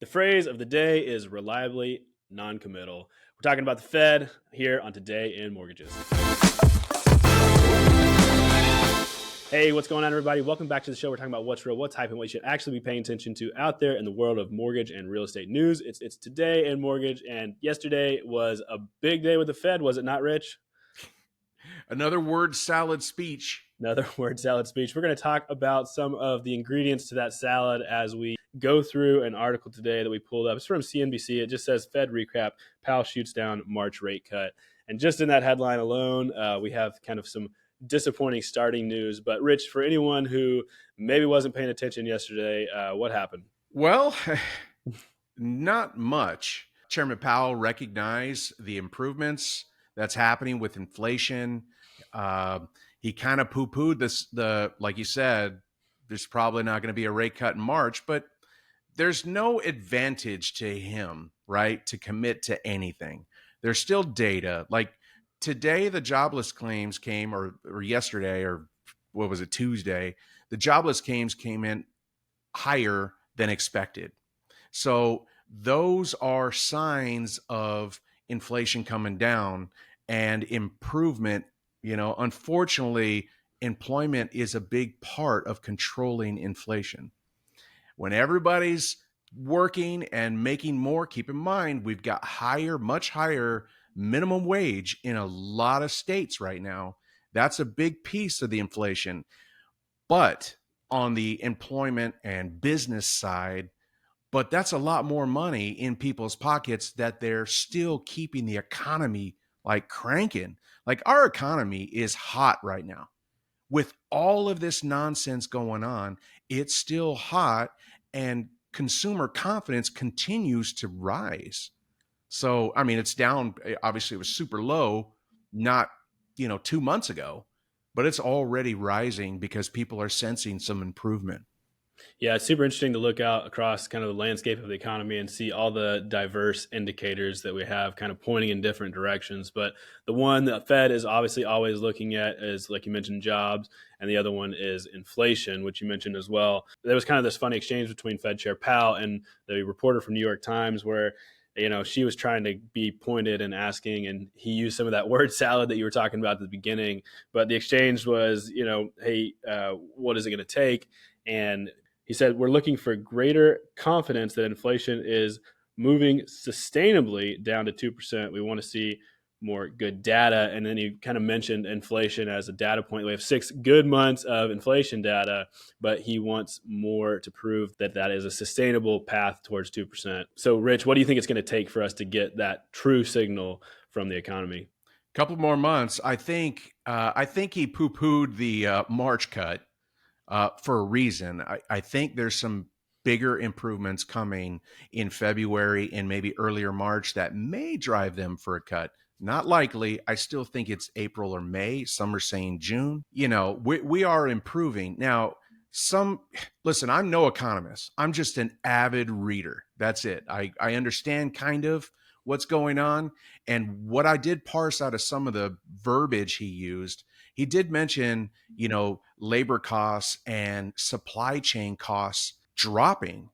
The phrase of the day is reliably noncommittal. We're talking about the Fed here on Today in Mortgages. Hey, what's going on, everybody? Welcome back to the show. We're talking about what's real, what's hype, and what you should actually be paying attention to out there in the world of mortgage and real estate news. It's Today in Mortgage, and yesterday was a big day with the Fed, was it not, Rich? Another word salad speech. Another word salad speech. We're going to talk about some of the ingredients to that salad as we go through an article today that we pulled up. It's from CNBC. It just says Fed recap, Powell shoots down March rate cut. And just in that headline alone, we have kind of some disappointing starting news. But Rich, for anyone who maybe wasn't paying attention yesterday, what happened? Well, not much. Chairman Powell recognized the improvements that's happening with inflation. He kind of poo-pooed this, like you said, there's probably not going to be a rate cut in March, but there's no advantage to him, right, to commit to anything. There's still data. Like today, the jobless claims came, or yesterday, or what was it, Tuesday, the jobless claims came in higher than expected. So those are signs of inflation coming down and improvement. You know, unfortunately, employment is a big part of controlling inflation. When everybody's working and making more, keep in mind, we've got much higher minimum wage in a lot of states right now. That's a big piece of the inflation. But on the employment and business side, but that's a lot more money in people's pockets that they're still keeping the economy like cranking. Like our economy is hot right now. With all of this nonsense going on, it's still hot and consumer confidence continues to rise. So, I mean, it's down. Obviously, it was super low, not, 2 months ago, but it's already rising because people are sensing some improvement. Yeah, it's super interesting to look out across kind of the landscape of the economy and see all the diverse indicators that we have kind of pointing in different directions. But the one that Fed is obviously always looking at is, like you mentioned, jobs, and the other one is inflation, which you mentioned as well. There was kind of this funny exchange between Fed Chair Powell and the reporter from New York Times where she was trying to be pointed and asking, and he used some of that word salad that you were talking about at the beginning. But the exchange was, hey, what is it going to take? And he said, we're looking for greater confidence that inflation is moving sustainably down to 2%. We want to see more good data. And then he kind of mentioned inflation as a data point. We have 6 good months of inflation data, but he wants more to prove that that is a sustainable path towards 2%. So, Rich, what do you think it's going to take for us to get that true signal from the economy? Couple more months. I think he poo-pooed the March cut. For a reason. I think there's some bigger improvements coming in February and maybe earlier March that may drive them for a cut. Not likely. I still think it's April or May. Some are saying June. We are improving. Now, listen, I'm no economist. I'm just an avid reader. That's it. I understand kind of what's going on. And what I did parse out of some of the verbiage he used, he did mention, labor costs and supply chain costs dropping.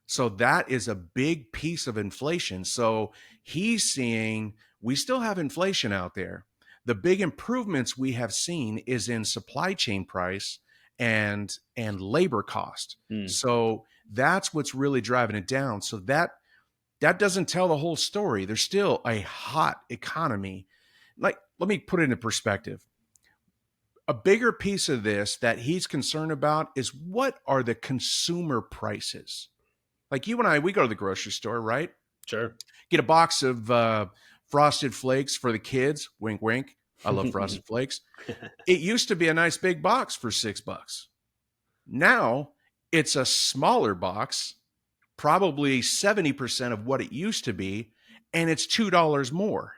So that is a big piece of inflation. So he's seeing we still have inflation out there. The big improvements we have seen is in supply chain price and labor cost. So that's what's really driving it down. So that doesn't tell the whole story. There's still a hot economy. Like, let me put it into perspective. A bigger piece of this that he's concerned about is what are the consumer prices? Like you and I, we go to the grocery store, right? Sure. Get a box of Frosted Flakes for the kids. Wink, wink. I love Frosted Flakes. It used to be a nice big box for $6. Now it's a smaller box, probably 70% of what it used to be, and it's $2 more.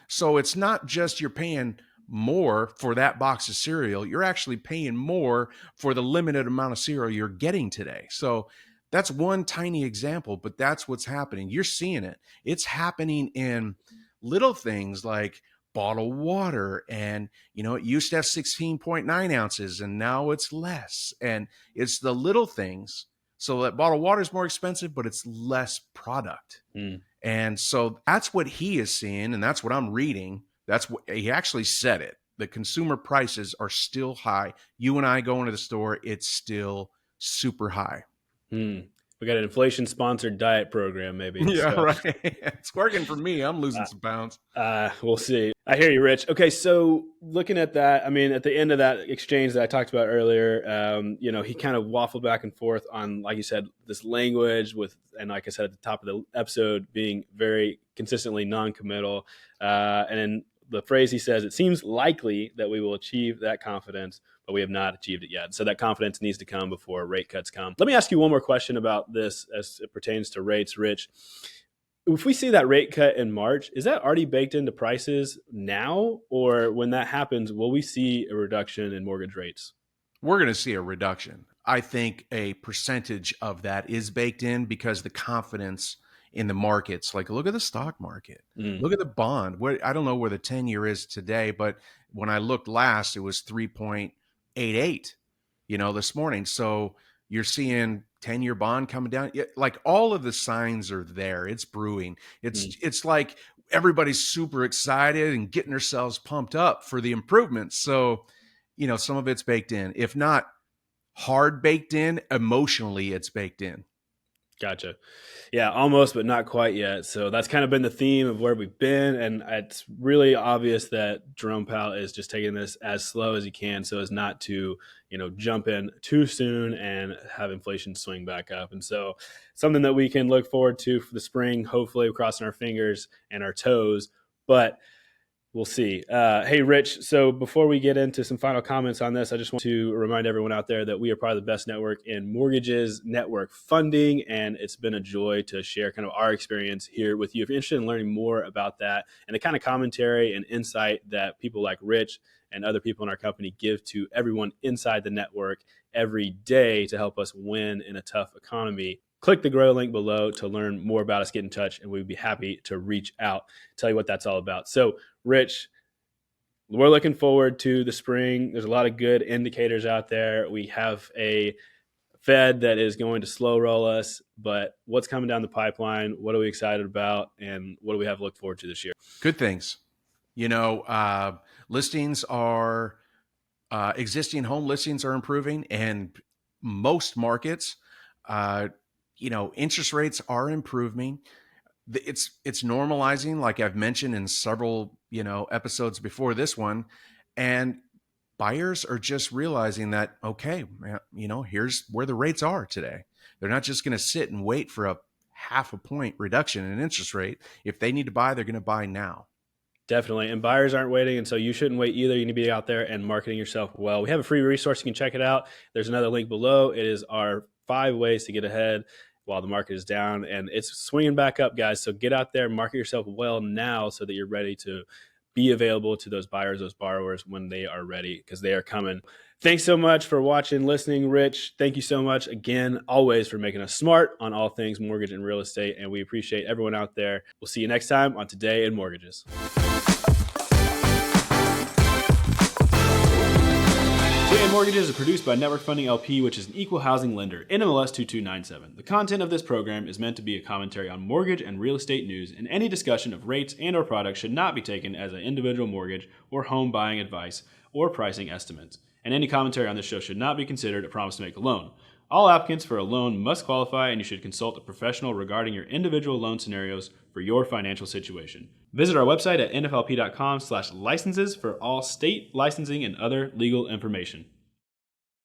So it's not just you're paying more for that box of cereal, you're actually paying more for the limited amount of cereal you're getting today. So that's one tiny example, but that's what's happening. You're seeing it. It's happening in little things like bottled water. And, it used to have 16.9 ounces and now it's less. And it's the little things So that bottled water is more expensive, but it's less product. Mm. And so that's what he is seeing, and that's what I'm reading. That's what he actually said it. The consumer prices are still high. You and I go into the store, it's still super high. Mm. We got an inflation-sponsored diet program, maybe. Yeah, So right. It's working for me. I'm losing uh, some pounds. we'll see. I hear you, Rich. Okay, so looking at that, I mean, at the end of that exchange that I talked about earlier, he kind of waffled back and forth on, like you said, this language and like I said at the top of the episode, being very consistently non-committal. And then the phrase he says, it seems likely that we will achieve that confidence, but we have not achieved it yet. So that confidence needs to come before rate cuts come. Let me ask you one more question about this as it pertains to rates, Rich. If we see that rate cut in March, is that already baked into prices now? Or when that happens, will we see a reduction in mortgage rates? We're going to see a reduction. I think a percentage of that is baked in because the confidence in the markets, like look at the stock market, Mm. look at the bond. I don't know where the 10-year is today, but when I looked last, it was 3.88, this morning. So you're seeing 10-year bond coming down. Like all of the signs are there. It's brewing. Mm. It's like everybody's super excited and getting themselves pumped up for the improvements. So, some of it's baked in. If not hard baked in, emotionally it's baked in. Gotcha. Yeah, almost, but not quite yet. So that's kind of been the theme of where we've been. And it's really obvious that Jerome Powell is just taking this as slow as he can so as not to, jump in too soon and have inflation swing back up. And so something that we can look forward to for the spring, hopefully crossing our fingers and our toes. But we'll see. Hey, Rich, so before we get into some final comments on this, I just want to remind everyone out there that we are probably the best network in mortgages, network funding, and it's been a joy to share kind of our experience here with you. If you're interested in learning more about that and the kind of commentary and insight that people like Rich and other people in our company give to everyone inside the network every day to help us win in a tough economy, click the Grow link below to learn more about us, get in touch, and we'd be happy to reach out, tell you what that's all about. So, Rich, we're looking forward to the spring. There's a lot of good indicators out there. We have a Fed that is going to slow roll us, but what's coming down the pipeline? What are we excited about? And what do we have to look forward to this year? Good things. Listings are existing home listings are improving, and most markets, interest rates are improving. It's normalizing, like I've mentioned in several episodes before this one, and buyers are just realizing that, okay, here's where the rates are today. They're not just going to sit and wait for a half a point reduction in interest rate. If they need to buy, they're going to buy now. Definitely. And buyers aren't waiting. And so you shouldn't wait either. You need to be out there and marketing yourself well. We have a free resource. You can check it out. There's another link below. It is our 5 ways to get ahead while the market is down. And it's swinging back up, guys. So get out there, market yourself well now so that you're ready to be available to those buyers, those borrowers when they are ready, because they are coming. Thanks so much for watching, listening, Rich. Thank you so much again, always, for making us smart on all things mortgage and real estate. And we appreciate everyone out there. We'll see you next time on Today in Mortgages. Today in Mortgages is produced by Network Funding LP, which is an equal housing lender, NMLS 2297. The content of this program is meant to be a commentary on mortgage and real estate news, and any discussion of rates and/or products should not be taken as an individual mortgage or home buying advice or pricing estimates. And any commentary on this show should not be considered a promise to make a loan. All applicants for a loan must qualify, and you should consult a professional regarding your individual loan scenarios for your financial situation. Visit our website at nflp.com/licenses for all state licensing and other legal information.